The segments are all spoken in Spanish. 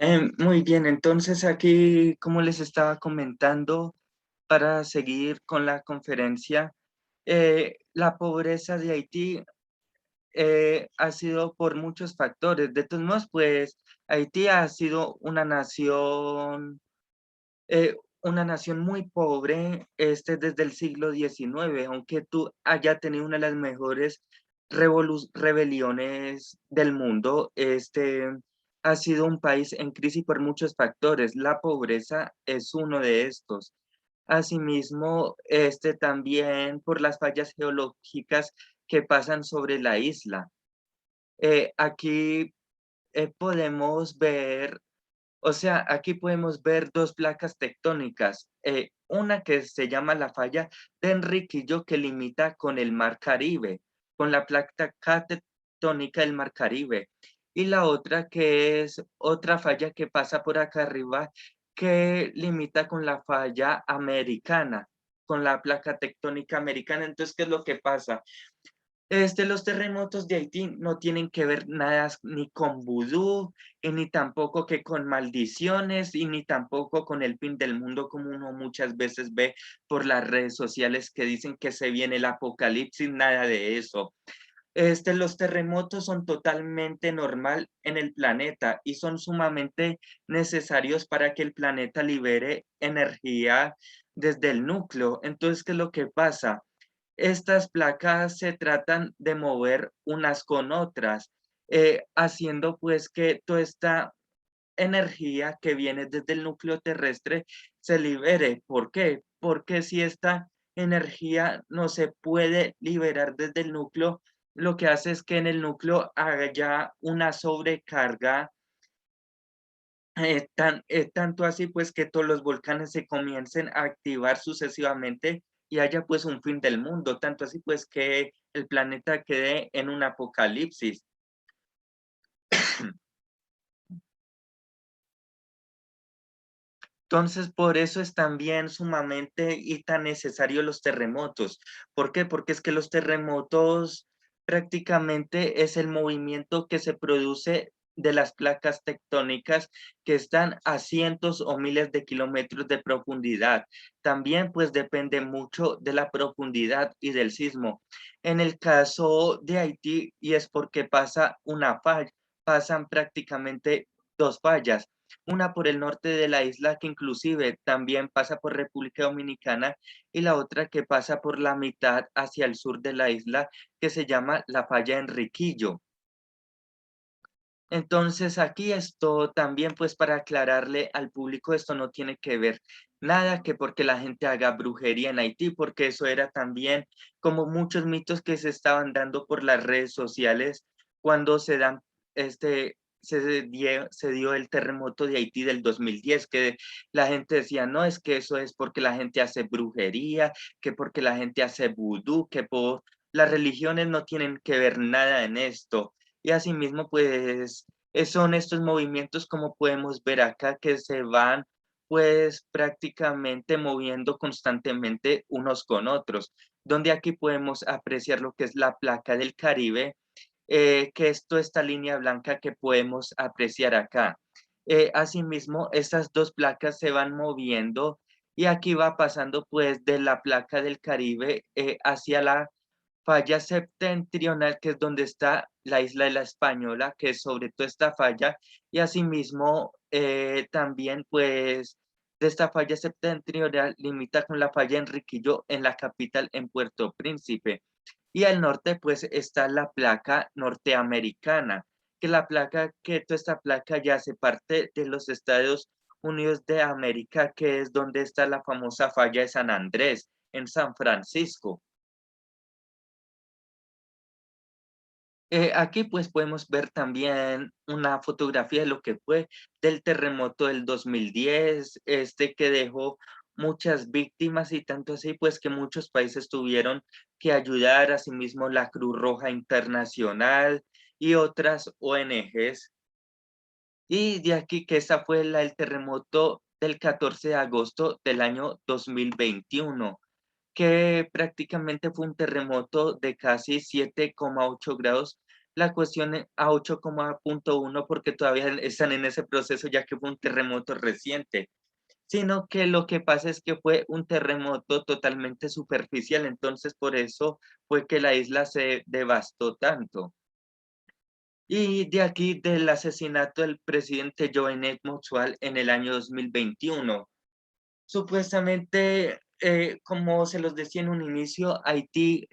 Muy bien, entonces aquí, como les estaba comentando, para seguir con la conferencia, la pobreza de Haití ha sido por muchos factores. De todos modos, pues Haití ha sido una nación muy pobre desde el siglo XIX, aunque tú haya tenido una de las mejores rebeliones del mundo. Ha sido un país en crisis por muchos factores. La pobreza es uno de estos. Asimismo, también por las fallas geológicas que pasan sobre la isla. Aquí podemos ver, o sea, aquí podemos ver dos placas tectónicas. Una que se llama la falla de Enriquillo, que limita con el Mar Caribe, con la placa tectónica del Mar Caribe. Y la otra que es otra falla que pasa por acá arriba, que limita con la falla americana, con la placa tectónica americana. Entonces, ¿qué es lo que pasa? Los terremotos de Haití no tienen que ver nada ni con vudú, y ni tampoco que con maldiciones, y ni tampoco con el fin del mundo, como uno muchas veces ve por las redes sociales que dicen que se viene el apocalipsis, nada de eso. Los terremotos son totalmente normal en el planeta y son sumamente necesarios para que el planeta libere energía desde el núcleo. Entonces, ¿qué es lo que pasa? Estas placas se tratan de mover unas con otras, haciendo pues que toda esta energía que viene desde el núcleo terrestre se libere. ¿Por qué? Porque si esta energía no se puede liberar desde el núcleo, lo que hace es que en el núcleo haya una sobrecarga, tanto así pues que todos los volcanes se comiencen a activar sucesivamente y haya pues un fin del mundo, tanto así pues que el planeta quede en un apocalipsis. Entonces, por eso es también sumamente y tan necesario los terremotos. ¿Por qué? Porque es que los terremotos prácticamente es el movimiento que se produce de las placas tectónicas que están a cientos o miles de kilómetros de profundidad. También pues depende mucho de la profundidad y del sismo. En el caso de Haití, y es porque pasa una falla, pasan prácticamente dos fallas, una por el norte de la isla que inclusive también pasa por República Dominicana, y la otra que pasa por la mitad hacia el sur de la isla, que se llama la falla Enriquillo. Entonces aquí esto también pues para aclararle al público, esto no tiene que ver nada que porque la gente haga brujería en Haití, porque eso era también como muchos mitos que se estaban dando por las redes sociales cuando se dio el terremoto de Haití del 2010, que la gente decía, no, es que eso es porque la gente hace brujería, que porque la gente hace vudú, las religiones no tienen que ver nada en esto. Y asimismo, pues, son estos movimientos como podemos ver acá que se van pues prácticamente moviendo constantemente unos con otros, donde aquí podemos apreciar lo que es la placa del Caribe, que es toda esta línea blanca que podemos apreciar acá. Asimismo, estas dos placas se van moviendo y aquí va pasando pues de la placa del Caribe hacia la falla septentrional, que es donde está la isla de la Española, que es sobre toda esta falla, y asimismo también pues de esta falla septentrional limita con la falla Enriquillo en la capital, en Puerto Príncipe. Y al norte pues está la placa norteamericana, que toda esta placa ya hace parte de los Estados Unidos de América, que es donde está la famosa falla de San Andrés, en San Francisco. Aquí pues podemos ver también una fotografía de lo que fue del terremoto del 2010, que dejó muchas víctimas y tanto así pues que muchos países tuvieron que ayudar, asimismo la Cruz Roja Internacional y otras ONGs. Y de aquí que esa fue el terremoto del 14 de agosto del año 2021, que prácticamente fue un terremoto de casi 7,8 grados la cuestión a 8,1 porque todavía están en ese proceso, ya que fue un terremoto reciente, sino que lo que pasa es que fue un terremoto totalmente superficial, entonces por eso fue que la isla se devastó tanto. Y de aquí del asesinato del presidente Jovenel Moïse en el año 2021. Supuestamente, como se los decía en un inicio, Haití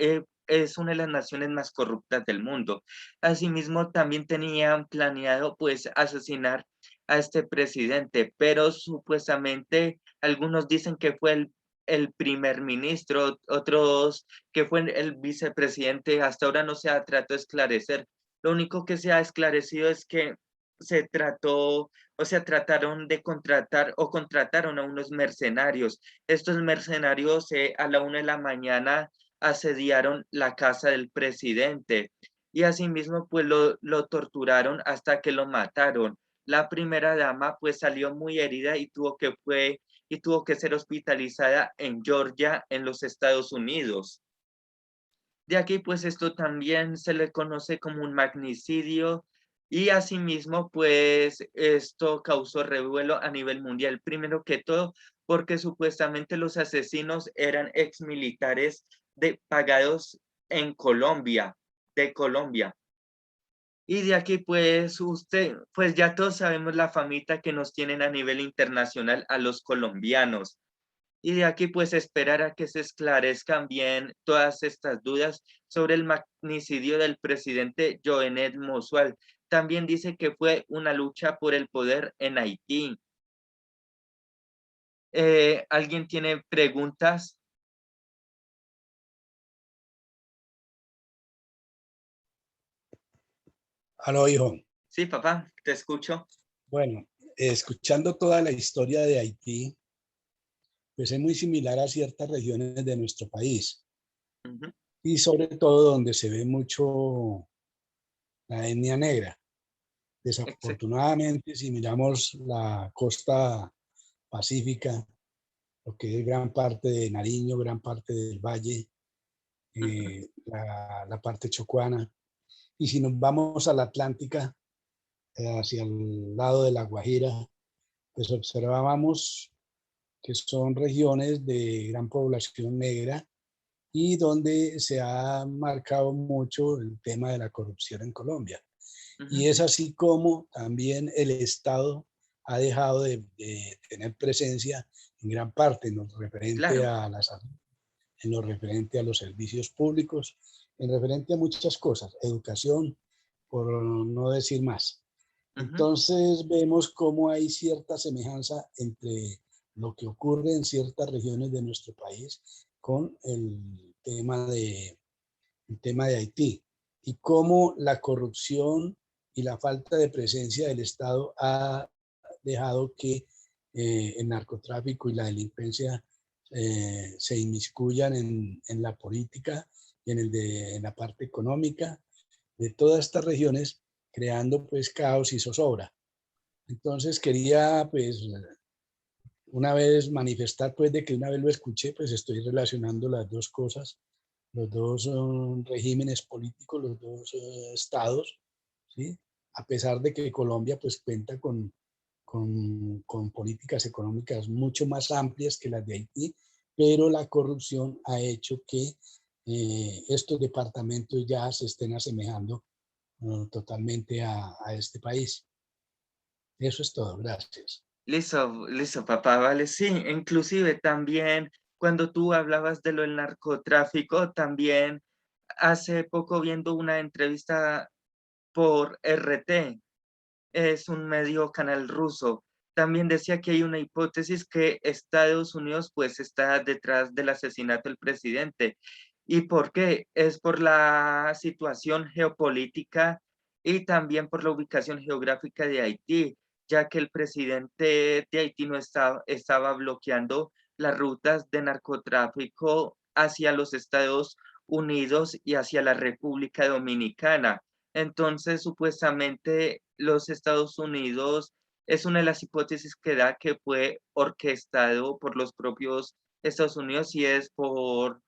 es una de las naciones más corruptas del mundo. Asimismo, también tenían planeado, pues, asesinar a este presidente, pero supuestamente algunos dicen que fue el primer ministro, otros que fue el vicepresidente. Hasta ahora no se ha tratado de esclarecer. Lo único que se ha esclarecido es que se trató o sea, trataron de contratar o contrataron a unos mercenarios. Estos mercenarios a la 1 de la mañana asediaron la casa del presidente y asimismo pues lo torturaron hasta que lo mataron. La primera dama pues salió muy herida y tuvo que ser hospitalizada en Georgia, en los Estados Unidos. De aquí, pues esto también se le conoce como un magnicidio y asimismo, pues esto causó revuelo a nivel mundial. Primero que todo, porque supuestamente los asesinos eran exmilitares pagados en Colombia, de Colombia. Y de aquí, pues pues ya todos sabemos la famita que nos tienen a nivel internacional a los colombianos. Y de aquí, pues, esperar a que se esclarezcan bien todas estas dudas sobre el magnicidio del presidente Jovenel Moïse. También dice que fue una lucha por el poder en Haití. ¿Alguien tiene preguntas? Aló, hijo. Sí, papá, te escucho. Bueno, escuchando toda la historia de Haití, pues es muy similar a ciertas regiones de nuestro país Ujú, y sobre todo donde se ve mucho la etnia negra. exe- Desafortunadamente, si miramos la costa pacífica, lo que es gran parte de Nariño, gran parte del Valle, ujú, la parte chocuana, y si nos vamos a la Atlántica, hacia el lado de La Guajira, pues observábamos que son regiones de gran población negra y donde se ha marcado mucho el tema de la corrupción en Colombia. ujú. Y es así como también el Estado ha dejado de tener presencia en gran parte en lo referente Claro. a la salud, en lo referente a los servicios públicos, en referente a muchas cosas, educación, por no decir más. Ujú, Entonces vemos cómo hay cierta semejanza entre lo que ocurre en ciertas regiones de nuestro país con el tema de Haití y cómo la corrupción y la falta de presencia del Estado ha dejado que el narcotráfico y la delincuencia se inmiscuyan en la política y en la parte económica de todas estas regiones, creando pues caos y zozobra. Entonces quería pues una vez manifestar pues de que una vez lo escuché, pues estoy relacionando las dos cosas, los dos regímenes políticos, los dos estados, ¿sí? A pesar de que Colombia pues cuenta con políticas económicas mucho más amplias que las de Haití, pero la corrupción ha hecho que estos departamentos ya se estén asemejando totalmente a este país. Eso es todo, gracias. Listo, listo, papá, vale. Sí, inclusive también cuando tú hablabas de lo del narcotráfico, también hace poco viendo una entrevista por RT, es un medio canal ruso, también decía que hay una hipótesis que Estados Unidos pues está detrás del asesinato del presidente. ¿Y por qué? Es por la situación geopolítica y también por la ubicación geográfica de Haití, ya que el presidente de Haití no estaba bloqueando las rutas de narcotráfico hacia los Estados Unidos y hacia la República Dominicana. Entonces, supuestamente, los Estados Unidos es una de las hipótesis que da que fue orquestado por los propios Estados Unidos y es por,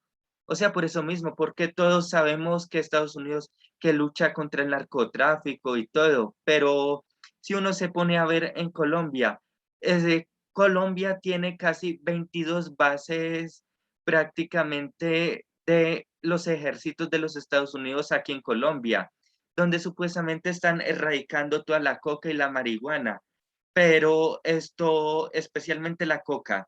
o sea, por eso mismo, porque todos sabemos que Estados Unidos que lucha contra el narcotráfico y todo, pero si uno se pone a ver en Colombia, Colombia tiene casi 22 bases prácticamente de los ejércitos de los Estados Unidos aquí en Colombia, donde supuestamente están erradicando toda la coca y la marihuana, pero esto, especialmente la coca,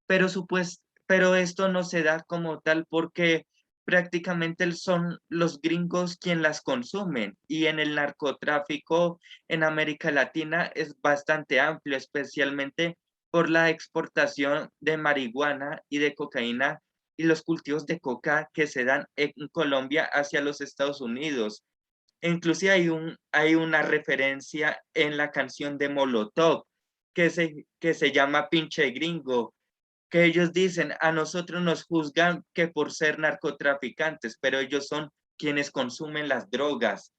pero esto no se da como tal porque prácticamente son los gringos quien las consumen y en el narcotráfico en América Latina es bastante amplio, especialmente por la exportación de marihuana y de cocaína y los cultivos de coca que se dan en Colombia hacia los Estados Unidos. Inclusive hay una referencia en la canción de Molotov que se llama Pinche Gringo, que ellos dicen, a nosotros nos juzgan que por ser narcotraficantes, pero ellos son quienes consumen las drogas.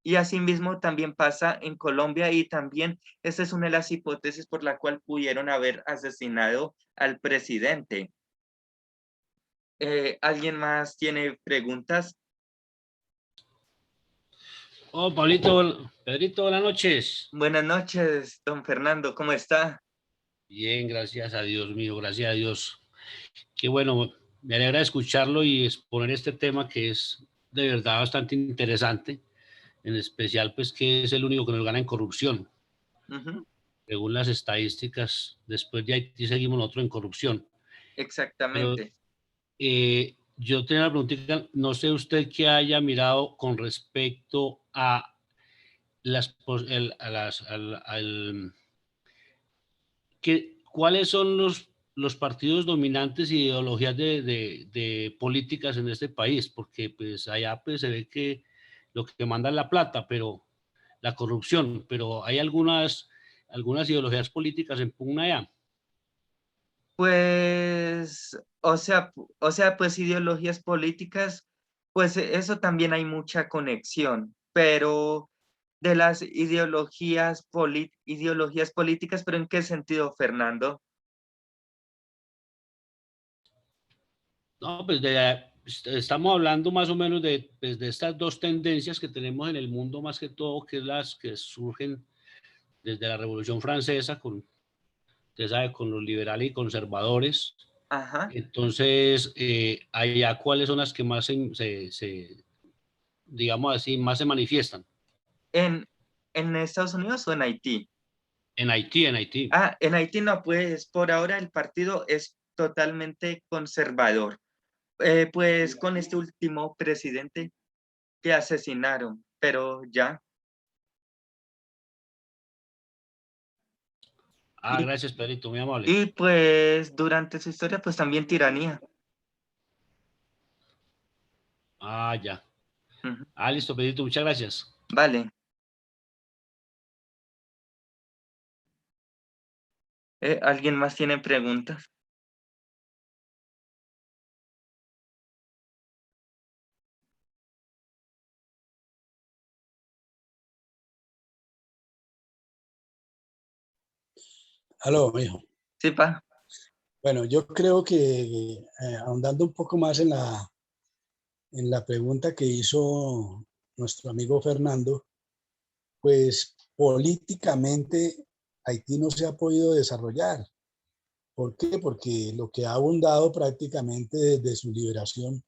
Y asimismo también pasa en Colombia y también esa es una de las hipótesis por la cual pudieron haber asesinado al presidente. ¿Alguien más tiene preguntas? Oh, Pablito, Pedrito, buenas noches. Buenas noches, don Fernando, ¿cómo está? Bien, gracias a Dios mío, gracias a Dios. Qué bueno, me alegra escucharlo y exponer este tema que es de verdad bastante interesante, en especial pues que es el único que nos gana en corrupción. Ujú, Según las estadísticas, después de Haití seguimos nosotros en corrupción. Pero exactamente. yo tenía una preguntita, no sé usted qué haya mirado con respecto a las, a las, ¿cuáles son los partidos dominantes y ideologías de políticas en este país? Porque pues allá pues, se ve que lo que manda es la plata, pero la corrupción, pero hay algunas ideologías políticas en pugna allá. Pues, pues ideologías políticas, pues eso también hay mucha conexión, pero de las ideologías políticas, pero ¿en qué sentido, Fernando? No, pues estamos hablando más o menos pues, de estas dos tendencias que tenemos en el mundo, más que todo, que es las que surgen desde la Revolución Francesa, usted sabe, con los liberales y conservadores. Ajá, Entonces, allá, ¿cuáles son las que más digamos así, más se manifiestan? en, en Estados Unidos o en Haití. En Haití, en Haití. Ah, en Haití no, pues por ahora el partido es totalmente conservador. Pues con este último presidente que asesinaron, pero ya. Ah, gracias, Pedrito, muy amable. Y pues durante su historia, pues también tiranía. Ah, ya. Ujú. Ah, listo, Pedrito, muchas gracias. Vale. ¿Alguien más tiene preguntas? Aló, hijo. Sí, pa. Bueno, yo creo que ahondando un poco más en la pregunta que hizo nuestro amigo Fernando, pues políticamente Haití no se ha podido desarrollar. ¿Por qué? Porque lo que ha abundado prácticamente desde su liberación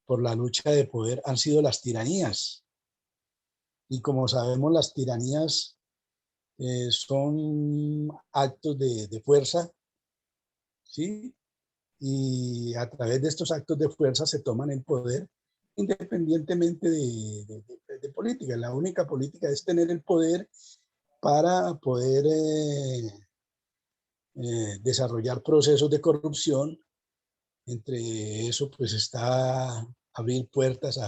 por la lucha de poder han sido las tiranías. Y como sabemos, las tiranías son actos de fuerza, ¿sí? Y a través de estos actos de fuerza se toman el poder independientemente de política. La única política es tener el poder para poder desarrollar procesos de corrupción. Entre eso, pues está abrir puertas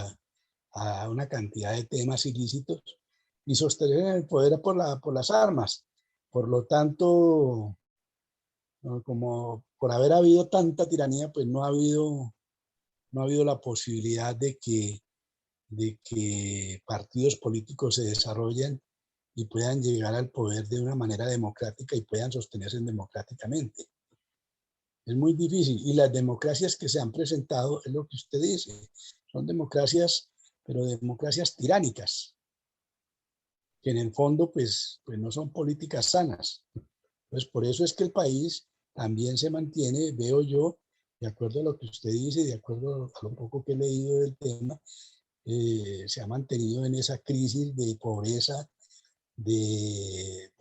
a una cantidad de temas ilícitos y sostener el poder por las armas. Por lo tanto, como por haber habido tanta tiranía, pues no ha habido la posibilidad de que partidos políticos se desarrollen y puedan llegar al poder de una manera democrática y puedan sostenerse democráticamente. Es muy difícil. Y las democracias que se han presentado, es lo que usted dice, son democracias pero democracias tiránicas, que en el fondo pues no son políticas sanas. Pues por eso es que el país también se mantiene, veo yo, de acuerdo a lo que usted dice, de acuerdo a lo poco que he leído del tema, se ha mantenido en esa crisis de pobreza, de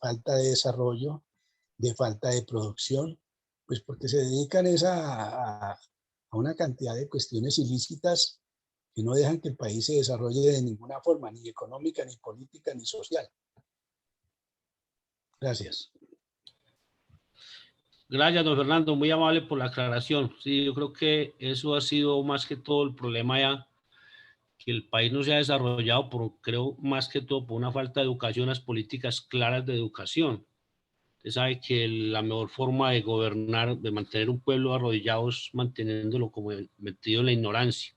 falta de desarrollo, de falta de producción, pues porque se dedican a una cantidad de cuestiones ilícitas que no dejan que el país se desarrolle de ninguna forma, ni económica, ni política, ni social. Gracias. Gracias, don Fernando, muy amable por la aclaración. Sí, yo creo que eso ha sido más que todo el problema ya, que el país no se ha desarrollado, creo más que todo por una falta de educación, las políticas claras de educación. Usted sabe que la mejor forma de gobernar, de mantener un pueblo arrodillado es manteniéndolo como metido en la ignorancia.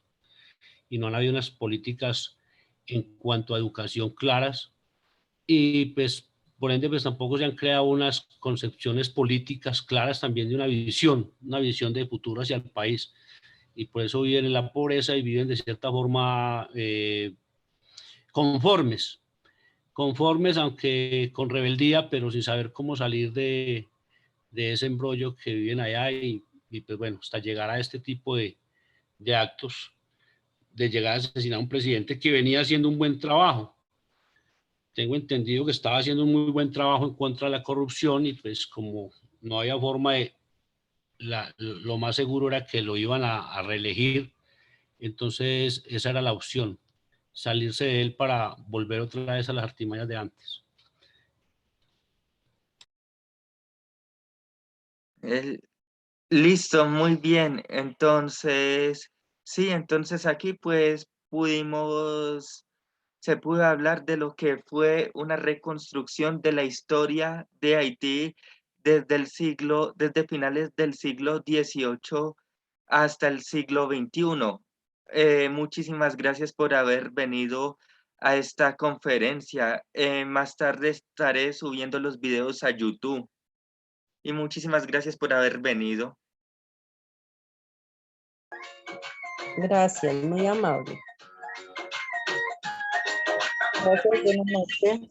Y no han habido unas políticas en cuanto a educación claras y pues por ende pues tampoco se han creado unas concepciones políticas claras también de una visión de futuro hacia el país, y por eso viven en la pobreza y viven de cierta forma conformes, aunque con rebeldía, pero sin saber cómo salir de ese embrollo que viven allá, y pues bueno, hasta llegar a este tipo de actos, de llegar a asesinar a un presidente que venía haciendo un buen trabajo. Tengo entendido que estaba haciendo un muy buen trabajo en contra de la corrupción, y pues como no había forma de, lo más seguro era que lo iban a reelegir, entonces esa era la opción, salirse de él para volver otra vez a las artimañas de antes. Listo, muy bien. Entonces, sí, entonces aquí pues se pudo hablar de lo que fue una reconstrucción de la historia de Haití desde finales del siglo XVIII hasta el siglo XXI. Muchísimas gracias por haber venido a esta conferencia. Más tarde estaré subiendo los videos a YouTube. Y muchísimas gracias por haber venido. Gracias, muy amable. Gracias, buenas noches.